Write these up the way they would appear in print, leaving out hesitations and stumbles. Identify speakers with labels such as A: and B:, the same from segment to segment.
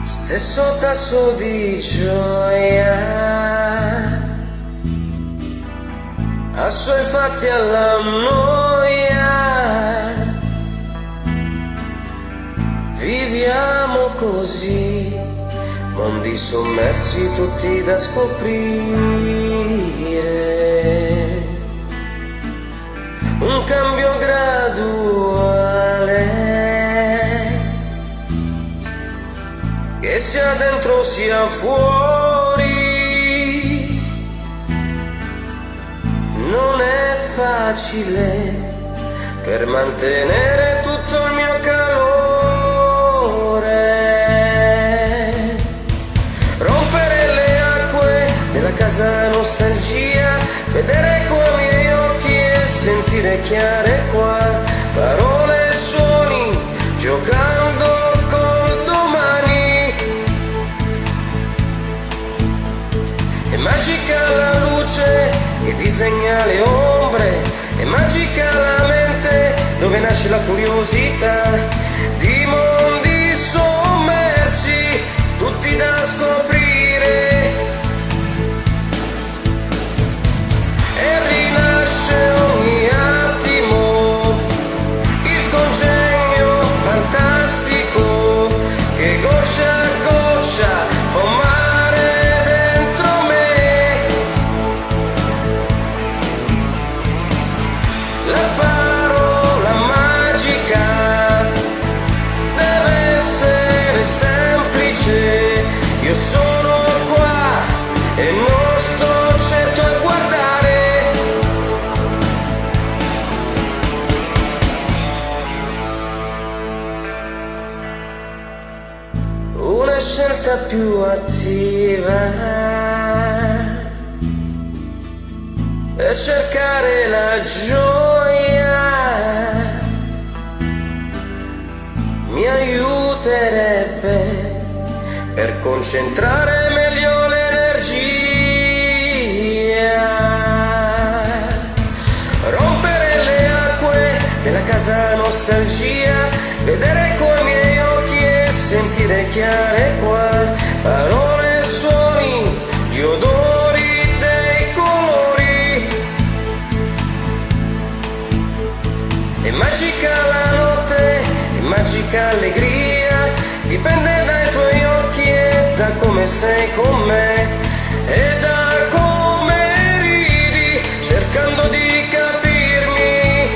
A: stesso tasso di gioia, assuefatti alla noia, viviamo così, mondi sommersi tutti da scoprire, un cambio graduale che sia dentro sia fuori, non è facile per mantenere tutto il mio calore, rompere le acque della casa nostalgia, vedere coi miei occhi e sentire chiare qua parole e suoni, giocando col domani. È magica la luce che disegna le ombre, è magica la mente dove nasce la curiosità di mondi sommersi, tutti da scoprire, e rinasce ogni attimo il congegno fantastico che goccia a goccia fa un mare dentro me. La parola magica deve essere semplice, io sono qua e non sto certo a guardare. Una scelta più attiva per cercare la gioia mi aiuterebbe per concentrare meglio l'energia, rompere le acque della casa nostalgia, vedere coi miei occhi e sentire chiare qua parole e suoni, gli odori dei colori. È magica la notte, è magica allegria, dipende dai tuoi occhi e da come sei con me e da come ridi cercando di capirmi.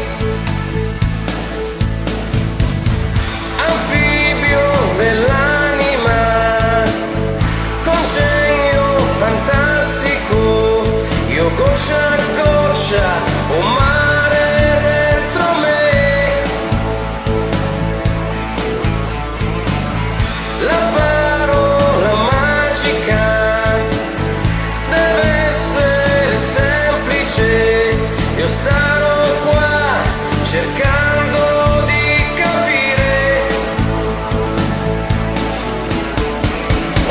A: Anfibio dell'anima, congegno fantastico, io goccia a goccia un mare dentro me. La parola magica deve essere semplice, io starò qua cercando di capire,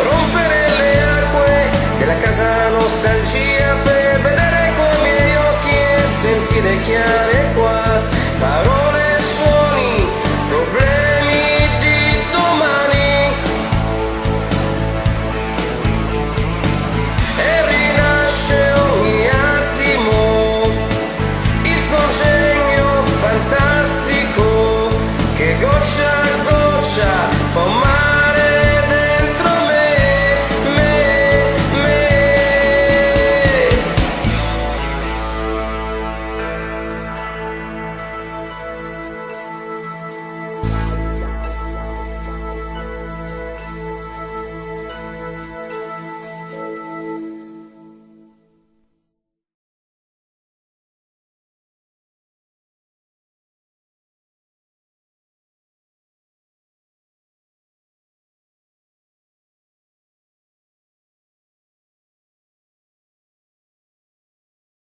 A: rompere le acque della casa nostalgia per vedere coi miei occhi e sentire chiare qua parole e suoni, problemi di domani, e rinasce ogni attimo il congegno fantastico che goccia a goccia fa un mare dentro me, me, me.